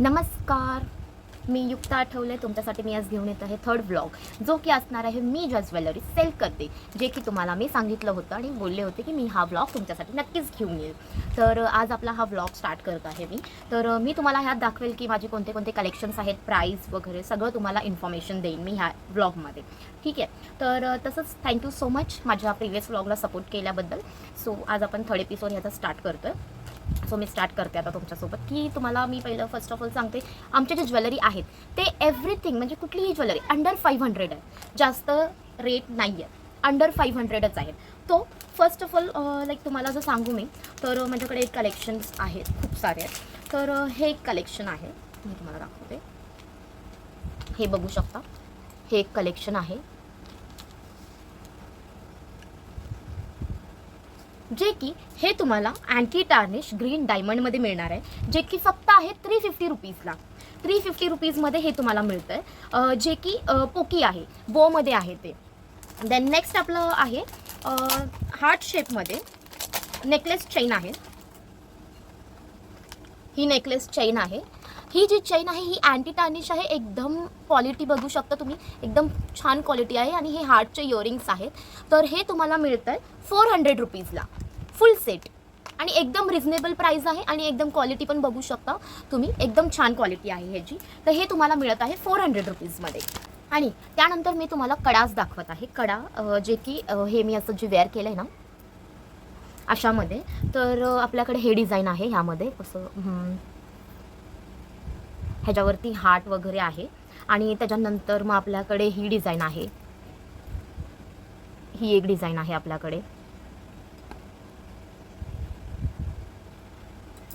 नमस्कार, मी युक्ता आठवले. तुमच्यासाठी मी आज घेऊन येत आहे थर्ड व्लॉग, जो की असणार आहे मी ज्या ज्वेलरी सेल करते, जे की तुम्हाला मी सांगितलं होतं आणि बोलले होते की मी हा व्लॉग तुमच्यासाठी नक्कीच घेऊन येईल. तर आज आपला हा व्लॉग स्टार्ट करत आहे मी. तर मी तुम्हाला ह्यात दाखवेल की माझे कोणते कोणते कलेक्शन्स आहेत, प्राईस वगैरे सगळं तुम्हाला इन्फॉर्मेशन देईन मी ह्या व्लॉगमध्ये. ठीक आहे. तर तसंच थँक्यू सो मच माझ्या प्रिव्हियस व्लॉगला सपोर्ट केल्याबद्दल. सो आज आपण थर्ड एपिसोड ह्याचा स्टार्ट करतोय. सो मी स्टार्ट करते आता तुमच्यासोबत की तुम्हाला मी पहिलं फर्स्ट ऑफ ऑल सांगते, आमच्या जे ज्वेलरी आहेत ते एव्हरीथिंग म्हणजे कुठलीही ज्वेलरी अंडर 500 आहे. जास्त रेट नाही आहे, अंडर 500च आहेत. तो फर्स्ट ऑफ ऑल लाईक तुम्हाला जर सांगू मी, तर माझ्याकडे एक कलेक्शन्स आहेत, खूप सारे आहेत. तर हे एक कलेक्शन आहे, मी तुम्हाला दाखवते. हे बघू शकता, हे एक कलेक्शन आहे जे की हे तुम्हाला अँटी टार्निश ग्रीन डायमंडमध्ये मिळणार आहे, जे की फक्त आहे 350 रुपीजला. 350 रुपीजमध्ये हे तुम्हाला मिळतं आहे, जे की पोकी आहे, बोमध्ये आहे ते. देन नेक्स्ट आपलं आहे हार्ट शेपमध्ये नेकलेस चेन आहे. ही नेकलेस चेन आहे. ही जी चेन आहे ही अँटी टार्निश आहे. एकदम क्वालिटी बघू शकता तुम्ही, एकदम छान क्वालिटी आहे. आणि हे हार्टचे इयरिंग्स आहेत. तर हे तुम्हाला मिळतं आहे 400 रुपीजला फुल सेट. आणि एकदम रिझनेबल प्राईस आहे आणि एकदम क्वालिटी पण बघू शकता तुम्ही, एकदम छान क्वालिटी आहे ह्याची. तर हे तुम्हाला मिळत आहे 400 रुपीजमध्ये. आणि त्यानंतर मी तुम्हाला कडाच दाखवत आहे. कडा जे की हे मी असं जे वेअर केलं आहे ना अशामध्ये. तर आपल्याकडे हे डिझाईन आहे ह्यामध्ये, कसं ह्याच्यावरती हार्ट वगैरे आहे. आणि त्याच्यानंतर मग आपल्याकडे ही डिझाईन आहे, ही एक डिझाईन आहे आपल्याकडे.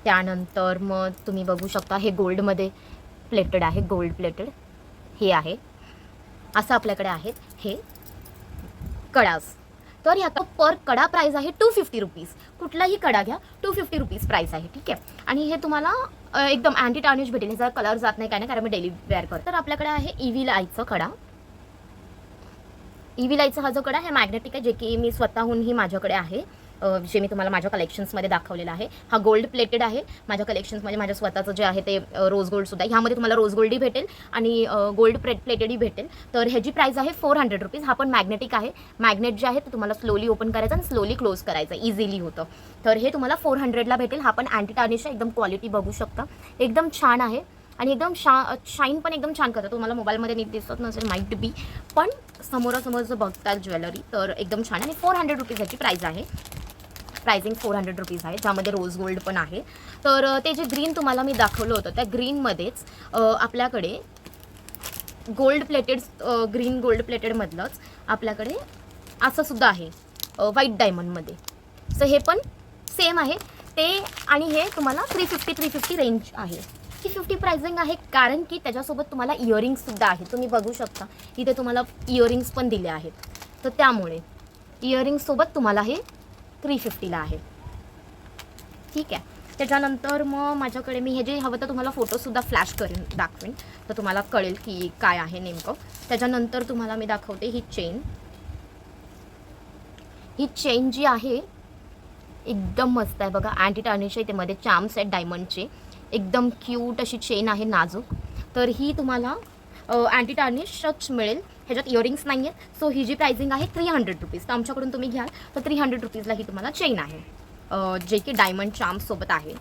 त्यानंतर मग तुम्ही बघू शकता हे गोल्डमध्ये प्लेटेड आहे, गोल्ड प्लेटेड हे आहे. असं आपल्याकडे आहेत हे कडास. तर ह्याचा पर कडा प्राईस आहे 250 रुपीज. कुठलाही कडा घ्या 250 रुपीज प्राईस आहे. ठीक आहे. आणि हे तुम्हाला एकदम अँटी टार्निश भेटेल. ह्याचा कलर जात नाही काय नाही, कारण मी डेली वेअर करतो. तर आपल्याकडे आहे इव्ही लाईटचा कडा. इव्ही लाईटचा हा जो कडा आहे मॅग्नेटिक आहे, जे की मी स्वतःहूनही माझ्याकडे आहे, जे मी तुम्हाला माझ्या कलेक्शन्समध्ये दाखवलेला आहे. हा गोल्ड प्लेटेड आहे. माझ्या कलेक्शन्समध्ये माझ्या स्वतःचं जे आहे ते रोज गोल्डसुद्धा, ह्यामध्ये तुम्हाला रोज गोल्डही भेटेल आणि गोल्ड प्लेटेडही भेटेल. तर ह्याची प्राईस आहे 400 रुपीज. हा पण मॅग्नेटिक आहे. मॅग्नेट जे आहे ते तुम्हाला स्लोली ओपन करायचं आणि स्लोली क्लोज करायचं, इझिली होतं. तर हे तुम्हाला 400ला भेटेल. हा पण अँटी टार्निश आहे. एकदम क्वालिटी बघू शकता, एकदम छान आहे. आणि एकदम शाईन पण एकदम छान करतं. तुम्हाला मोबाईलमध्ये नीट दिसत नसेल माईट बी, पण समोरासमोर जर बघतात ज्वेलरी तर एकदम छान. आणि 400 रुपीज ह्याची प्राईस आहे. प्राइसिंग 400 रुपीज आहे, ज्यामध्ये रोज गोल्ड पण आहे. तर ते जे ग्रीन तुम्हाला मी दाखवलं होतं त्या ग्रीनमध्येच आपल्याकडे गोल्ड प्लेटेड, ग्रीन गोल्ड प्लेटेडमधलंच आपल्याकडे असं सुद्धा आहे व्हाईट डायमंडमध्ये. सो हे पण सेम आहे ते. आणि हे तुम्हाला 350 रेंज आहे. 350 प्राइसिंग आहे, कारण की त्याच्यासोबत तुम्हाला इयरिंग्ससुद्धा आहेत. तुम्ही बघू शकता इथे तुम्हाला इयरिंग्स पण दिले आहेत. तर त्यामुळे इयरिंग्ससोबत तुम्हाला हे 350ला आहे. ठीक आहे. त्याच्यानंतर मग माझ्याकडे मी हे जे हवं तर तुम्हाला फोटोसुद्धा फ्लॅश करून दाखवेन, तर तुम्हाला कळेल की काय आहे नेमकं. त्याच्यानंतर तुम्हाला मी दाखवते ही चेन. ही चेन जी आहे एकदम मस्त आहे बघा, अँटी टार्निश आहे. त्यामध्ये चाम्स आहेत डायमंडचे. एकदम क्यूट अशी चेन आहे, नाजूक. तर ही तुम्हाला अँटी टार्निशच मिळेल. ह्याच्यात इयरिंग्स नाही आहेत. सो ही जी प्राइसिंग आहे 300 रुपीज. तर आमच्याकडून तुम्ही घ्याल तर 300 रुपीजला ही तुम्हाला चेन आहे, जे की डायमंड चाम्ससोबत आहे.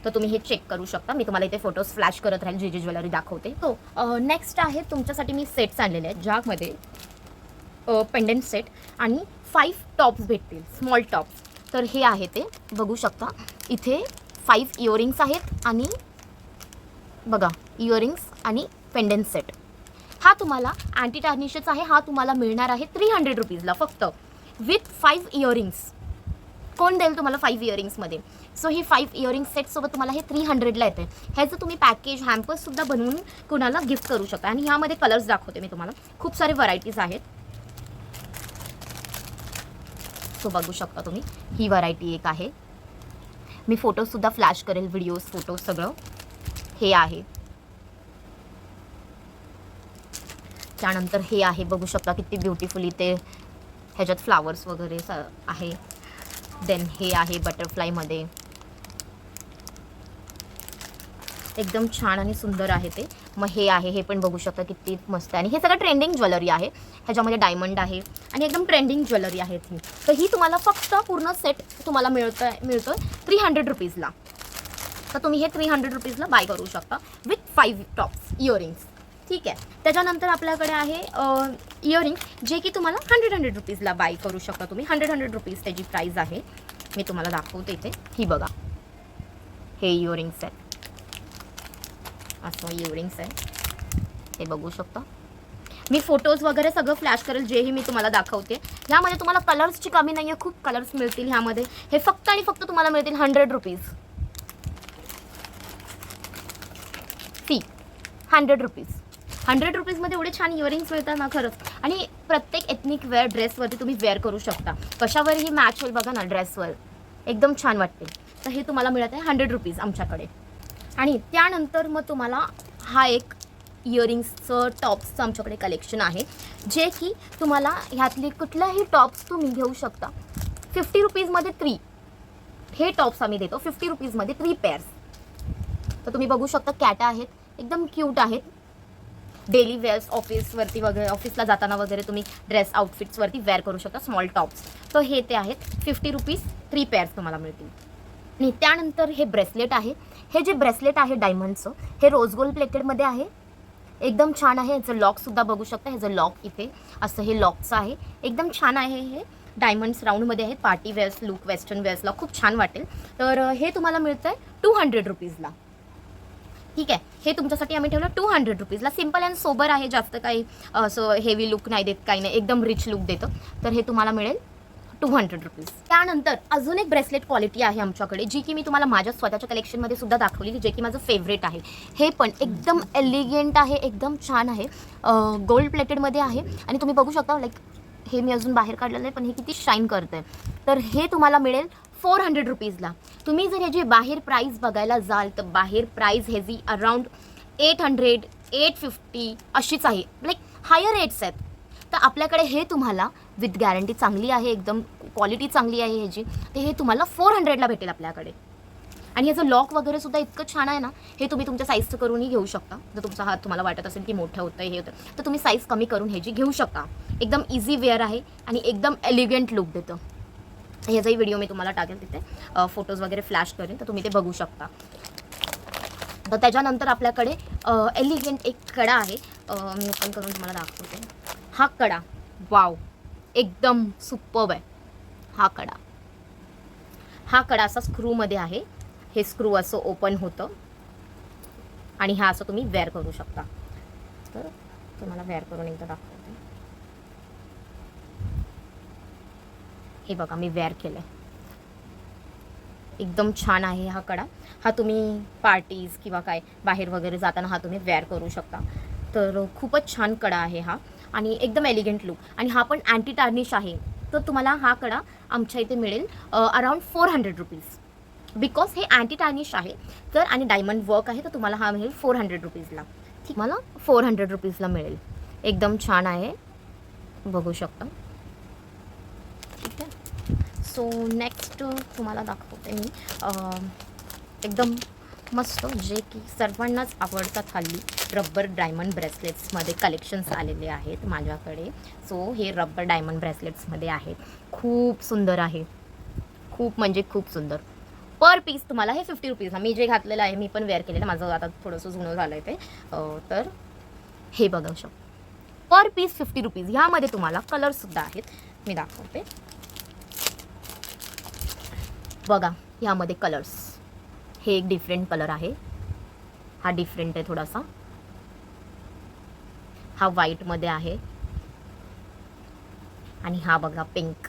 तर तुम्ही हे चेक करू शकता. मी तुम्हाला इथे फोटोज फ्लॅश करत राहील जे जे ज्वेलरी दाखवते. तो नेक्स्ट आहे तुमच्यासाठी मी सेट्स आणलेले आहेत, ज्यामध्ये पेंडंट सेट आणि 5 टॉप्स भेटतील, स्मॉल टॉप्स. तर हे आहे ते बघू शकता. इथे 5 इयरिंग्स आहेत आणि बघा इयरिंग्स आणि पेंडंट सेट. हा तुम्हाला अँटी टार्निशच आहे. हा तुम्हाला मिळणार आहे 300 रुपीजला फक्त, विथ 5 इयरिंग्स. कोण देईल तुम्हाला 5 इयरिंग्समध्ये? सो ही 5 इयरिंग्स सेटसोबत तुम्हाला हे 300ला येते. ह्याचं तुम्ही पॅकेज हॅम्पर्ससुद्धा बनवून कुणाला गिफ्ट करू शकता. आणि ह्यामध्ये कलर्स दाखवते मी तुम्हाला, खूप सारे व्हरायटीज आहेत. सो बघू शकता तुम्ही, ही व्हरायटी एक आहे. मी फोटोजसुद्धा फ्लॅश करेल, व्हिडिओज फोटोज सगळं हे आहे. त्यानंतर हे आहे, बघू शकता किती ब्युटिफुली ते ह्याच्यात फ्लावर्स वगैरे आहे. देन हे आहे बटरफ्लायमध्ये. एकदम छान आणि सुंदर आहे ते. मग हे आहे, हे पण बघू शकता किती मस्त आहे. आणि हे सगळं ट्रेंडिंग ज्वेलरी आहे. ह्याच्यामध्ये डायमंड आहे आणि एकदम ट्रेंडिंग ज्वेलरी आहे ही. तर ही तुम्हाला फक्त पूर्ण सेट तुम्हाला मिळतोय 300 रुपीजला. तर तुम्ही हे 300 रुपीजला बाय करू शकता विथ 5 टॉप्स इयरिंग्स. ठीक आहे. त्याच्यानंतर आपल्याकडे आहे इयरिंग्स जे की तुम्हाला 100 रुपीजला बाय करू शकता तुम्ही. 100 रुपीज त्याची प्राईस आहे. मी तुम्हाला दाखवते इथे. ही बघा, हे इयरिंग्स आहेत. असं इयरिंग्स आहे, हे बघू शकता. मी फोटोज वगैरे सगळं फ्लॅश करेल जेही मी तुम्हाला दाखवते. ह्यामध्ये तुम्हाला कलर्सची कमी नाही आहे, खूप कलर्स मिळतील ह्यामध्ये. हे फक्त आणि फक्त तुम्हाला मिळतील 100 रुपीज. C 100 rupees. 100 रुपीजमध्ये एवढे छान इयरिंग्स मिळतात ना खरंच. आणि प्रत्येक एथनिक वेअर ड्रेसवरती तुम्ही वेअर करू शकता. कशावरही मॅच होईल बघा ना ड्रेसवर, एकदम छान वाटते. तर हे तुम्हाला मिळत आहे 100 रुपीज आमच्याकडे. आणि त्यानंतर मग तुम्हाला हा एक इयरिंग्सचं टॉप्सचं आमच्याकडे कलेक्शन आहे जे की तुम्हाला ह्यातले कुठल्याही टॉप्स तुम्ही घेऊ शकता. 50 रुपीजमध्ये 3 हे टॉप्स आम्ही देतो. 50 रुपीजमध्ये 3 पेअर्स. तर तुम्ही बघू शकता कॅटा आहेत, एकदम क्यूट आहेत. डेली वेअर्स ऑफिसवरती वगैरे, ऑफिसला जाताना वगैरे तुम्ही ड्रेस आउटफिट्सवरती वेअर करू शकता, स्मॉल टॉप्स. तर हे ते आहेत 50 रुपीज 3 पेअर्स तुम्हाला मिळतील. आणि त्यानंतर हे ब्रेसलेट आहे. हे जे ब्रेसलेट आहे डायमंडचं, हे रोज गोल्ड प्लेटेडमध्ये आहे. एकदम छान आहे. ह्याचं लॉकसुद्धा बघू शकता. ह्याचं लॉक इथे असं हे लॉकचं आहे. एकदम छान आहे. हे डायमंड्स राऊंडमध्ये आहेत. पार्टी वेअर्स लुक, वेस्टर्न वेअर्सला खूप छान वाटेल. तर हे तुम्हाला मिळतं आहे 200 रुपीजला. ठीक आहे. हे तुमच्यासाठी आम्ही ठेवलं 200 रुपीजला. सिम्पल अँड सोबर आहे, जास्त काही असं हेवी लुक नाही देत, काही नाही, एकदम रिच लुक देतं. तर हे तुम्हाला मिळेल 200 रुपीज. त्यानंतर अजून एक ब्रेसलेट क्वालिटी आहे आमच्याकडे जी की मी तुम्हाला माझ्या स्वतःच्या कलेक्शनमध्ये सुद्धा दाखवलेली, जे की माझं फेवरेट आहे. हे पण एकदम एलिगंट आहे, एकदम छान आहे. गोल्ड प्लेटेडमध्ये आहे. आणि तुम्ही बघू शकता लाईक हे मी अजून बाहेर काढलेलं आहे पण हे किती शाईन करतं आहे. तर हे तुम्हाला मिळेल 400 रुपीजला. तुम्ही जर ह्याची बाहेर प्राईस बघायला जाल तर बाहेर प्राईस ह्याची अराउंड 800, 850 अशीच आहे. लाईक हायर रेट्स आहेत. तर आपल्याकडे हे तुम्हाला विथ गॅरंटी चांगली आहे, एकदम क्वालिटी चांगली आहे ह्याची. तर हे तुम्हाला 400ला भेटेल आपल्याकडे. आणि ह्याचं लॉक वगैरे सुद्धा इतकं छान आहे ना, हे तुम्ही तुमच्या साईजचं करूनही घेऊ शकता. जर तुमचा हात तुम्हाला वाटत असेल की मोठं होतं हे होतं तर तुम्ही साईज कमी करून ह्याची घेऊ शकता. एकदम इझी वेअर आहे आणि एकदम एलिगंट लुक देतं. ह्याचाही व्हिडिओ मी तुम्हाला टाकेल तिथे, फोटोज वगैरे फ्लॅश करेन तर तुम्ही ते बघू शकता. तर त्याच्यानंतर आपल्याकडे एलिगंट एक कडा आहे. मी ओपन करून तुम्हाला दाखवते. हा कडा वाव, एकदम सुपर्ब आहे हा कडा असा स्क्रूमध्ये आहे. हे स्क्रू असं ओपन होतं आणि हा असं तुम्ही वेअर करू शकता. तर तुम्हाला वेअर करून एकदा दाखवते. हे बघा मी वेअर केलं आहे. एकदम छान आहे हा कडा. हा तुम्ही पार्टीज किंवा काय बाहेर वगैरे जाताना हा तुम्ही वेअर करू शकता. तर खूपच छान कडा आहे हा आणि एकदम एलिगंट लुक. आणि हा पण अँटी टार्निश आहे. तर तुम्हाला हा कडा आमच्या इथे मिळेल अराउंड 400 रुपीज. बिकॉज हे अँटी टार्निश आहे तर आणि डायमंड वर्क आहे तर तुम्हाला हा मिळेल 400 रुपीजला. ठीक, मला 400 रुपीजला मिळेल. एकदम छान आहे, बघू शकता. ठीक आहे. सो नेक्स्ट तुम्हाला दाखवते मी एकदम मस्त जे की सर्वांनाच आवडतात हल्ली रबर डायमंड ब्रेसलेट्समध्ये कलेक्शन्स आलेले आहेत माझ्याकडे. सो हे रबर डायमंड ब्रेसलेट्समध्ये आहेत. खूप सुंदर आहे, खूप म्हणजे खूप सुंदर. पर पीस तुम्हाला हे 50 रुपीजला. मी जे घातलेलं आहे, मी पण वेअर केलेलं, माझं आता थोडंसं जुनं झालं आहे ते. तर हे बघू शकतो. पर पीस 50 रुपीज. ह्यामध्ये तुम्हाला कलरसुद्धा आहेत, मी दाखवते. बघा ह्यामध्ये कलर्स. हे एक डिफरंट कलर आहे, हा डिफरंट आहे थोडासा. हा व्हाईटमध्ये आहे आणि हा बघा पिंक.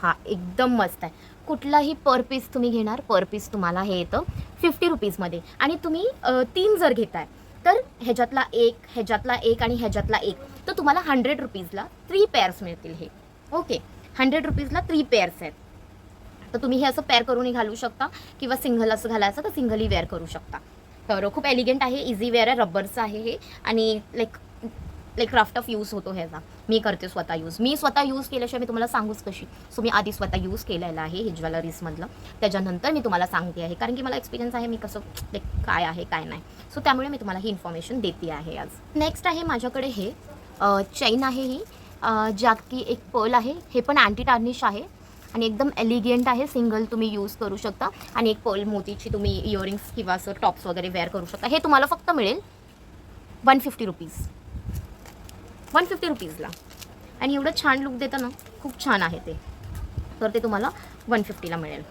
हा एकदम मस्त आहे. कुठलाही पर पीस तुम्ही घेणार, पर पीस तुम्हाला हे येतं 50 रुपीजमध्ये. आणि तुम्ही 3 जर घेताय तर ह्याच्यातला एक आणि ह्याच्यातला एक, तर तुम्हाला 100 रुपीजला 3 पेअर्स मिळतील. हे ओके, 100 रुपीजला 3 पेअर्स आहेत. तर तुम्ही हे असं पेअर करूनही घालू शकता किंवा सिंगल असं घालायचं तर सिंगलही वेअर करू शकता. तर खूप एलिगंट आहे, इझी वेअर आहे, रबरचं आहे हे. आणि like like craft of use होतो ह्याचा. मी करते स्वतः यूज. मी स्वतः यूज केल्याशिवाय मी तुम्हाला सांगूच कशी. सो मी आधी स्वतः यूज केलेलं आहे हे ज्वेलरीजमधलं. त्याच्यानंतर मी तुम्हाला सांगते आहे, कारण की मला एक्सपिरियन्स आहे मी कसं लाईक काय आहे काय नाही. सो त्यामुळे मी तुम्हाला ही इन्फॉर्मेशन देते आहे आज. नेक्स्ट आहे माझ्याकडे हे चैन आहे ही, ज्यात की एक पर्ल आहे. हे पण अँटी टार्निश आहे आणि एकदम एलिगंट आहे. सिंगल तुम्ही यूज करू शकता आणि एक पर्ल मोतीची तुम्ही इयरिंग्स किंवा असं टॉप्स वगैरे वेअर करू शकता. हे तुम्हाला फक्त मिळेल 150 रुपीज. 150 रुपीजला. आणि एवढं छान लुक देतं ना, खूप छान आहे ते. तर ते तुम्हाला 150ला मिळेल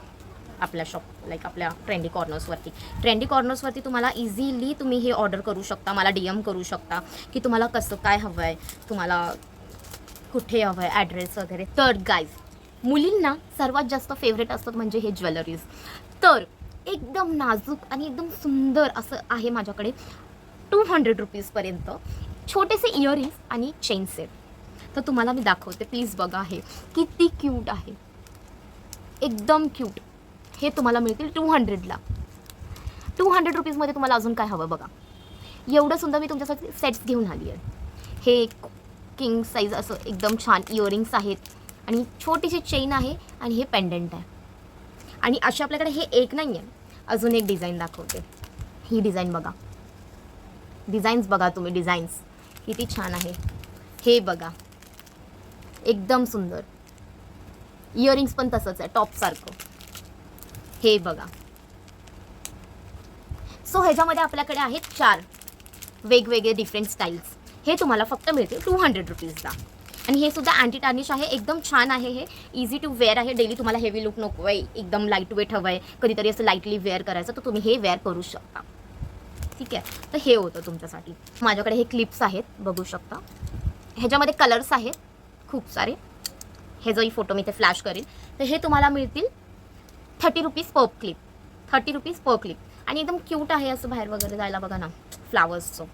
आपल्या शॉप लाईक आपल्या ट्रेंडी कॉर्नर्सवरती. ट्रेंडी कॉर्नर्सवरती तुम्हाला इझिली तुम्ही हे ऑर्डर करू शकता. मला DM करू शकता की तुम्हाला कसं काय हवं आहे, तुम्हाला कुठे हवं आहे, ॲड्रेस वगैरे. तर गाईज, मुलींना सर्वात जास्त फेवरेट असतात म्हणजे हे ज्वेलरीज. तर एकदम नाजूक आणि एकदम सुंदर असं आहे माझ्याकडे 200 रुपीजपर्यंत छोटेसे इयरिंग्स आणि चेन सेट. तर तुम्हाला मी दाखवते, प्लीज बघा. हे किती क्यूट आहे, एकदम क्यूट. हे तुम्हाला मिळतील 200ला. 200 रुपीजमध्ये तुम्हाला अजून काय हवं बघा. एवढं सुंदर मी तुमच्यासाठी सेट्स घेऊन आली आहे. हे किंग साईज असं एकदम छान इयरिंग्स आहेत आणि छोटीशी चेन आहे आणि हे पेंडंट आहे. आणि अशी आपल्याकडे हे एक नाही आहे, अजून एक डिझाईन दाखवते. ही डिझाईन बघा, डिझाईन्स बघा तुम्ही, डिझाईन्स किती छान आहे. हे बघा, एकदम सुंदर. इयरिंग्स पण तसंच आहे टॉपसारखं. हे बघा. सो ह्याच्यामध्ये आपल्याकडे आहेत 4 वेगवेगळे डिफरंट स्टाईल्स. हे तुम्हाला फक्त मिळतील 200 रुपीजला. आणि हे सुद्धा अँटी टार्निश आहे, एकदम छान आहे. हे इझी टू वेअर आहे. डेली तुम्हाला हेवी लुक नको आहे, एकदम लाईट वेट हवं आहे, कधीतरी असं लाईटली वेअर करायचं, तर तुम्ही हे वेअर करू शकता. ठीक आहे. तर हे होतं तुमच्यासाठी. माझ्याकडे हे क्लिप्स आहेत, बघू शकता. ह्याच्यामध्ये कलर्स आहेत खूप सारे. हे जो फोटो मी इथे फ्लॅश करेल, तर हे तुम्हाला मिळतील 30 rupees per clip. 30 rupees per clip. आणि एकदम क्यूट आहे असं बाहेर वगैरे जायला बघा ना, फ्लावर्सचं.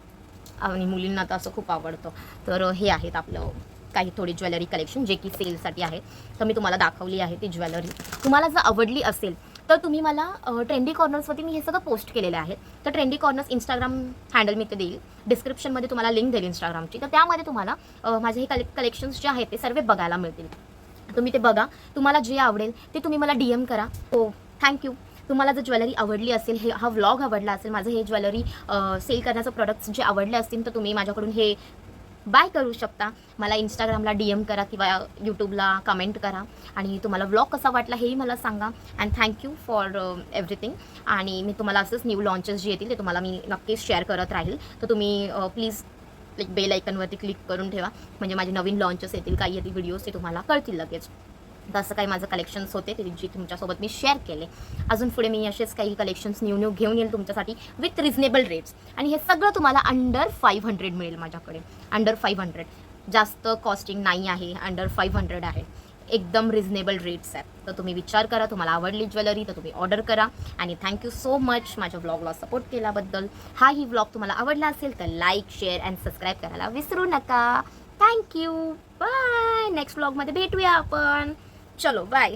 आणि मुलींना तर असं खूप आवडतं. तर हे आहेत आपलं काही थोडी ज्वेलरी कलेक्शन जे की सेलसाठी आहे. तर मी तुम्हाला दाखवली आहे ती ज्वेलरी. तुम्हाला जर आवडली असेल तर तुम्ही मला ट्रेंडी कॉर्नर्सवरती मी हे सगळं पोस्ट केलेलं आहे. तर ट्रेंडी कॉर्नर्स इंस्टाग्राम हँडल मी ते देईल. डिस्क्रिप्शनमध्ये तुम्हाला लिंक देईल इंस्टाग्रामची. तर त्यामध्ये तुम्हाला माझे हे कलेक्शन्स जे आहेत ते सर्व बघायला मिळतील. तुम्ही ते बघा. तुम्हाला जे आवडेल ते तुम्ही मला DM करा. हो, थँक्यू. तुम्हाला जर ज्वेलरी आवडली असेल, हा व्लॉग आवडला असेल, माझं हे ज्वेलरी सेल करण्याचं प्रोडक्ट्स जे आवडले असतील, तर तुम्ही माझ्याकडून हे बाय करू शकता. मला इंस्टाग्रामला DM करा किंवा यूट्यूबला कमेंट करा. आणि तुम्हाला व्लॉग कसा वाटला हेही मला सांगा. And thank you for everything. आणि मी तुम्हाला असंच न्यू लॉन्चेस जे येतील ते तुम्हाला मी नक्कीच शेअर करत राहील. तर तुम्ही प्लीज लाईक बेल आयकनवरती क्लिक करून ठेवा, म्हणजे माझे नवीन लॉन्चेस येतील, काही येतील व्हिडिओज ते तुम्हाला कळतील लगेच. तर असं काही माझं कलेक्शन्स होते ते जी तुमच्यासोबत मी शेअर केले. अजून पुढे मी असेच काही कलेक्शन्स न्यू घेऊन येईल तुमच्यासाठी विथ रिजनेबल रेट्स. आणि हे सगळं तुम्हाला अंडर 500 मिळेल माझ्याकडे. अंडर 500. जास्त कॉस्टिंग नाही आहे, अंडर 500 आहे. एकदम रिजनेबल रेट्स आहेत. तर तुम्ही विचार करा, तुम्हाला आवडली ज्वेलरी तर तुम्ही ऑर्डर करा. आणि थँक्यू सो मच माझ्या व्लॉगला सपोर्ट केल्याबद्दल. हा ही व्लॉग तुम्हाला आवडला असेल तर लाईक, शेअर अँड सबस्क्राईब करायला विसरू नका. थँक्यू. बाय. नेक्स्ट व्लॉगमध्ये भेटूया आपण. चलो बाय.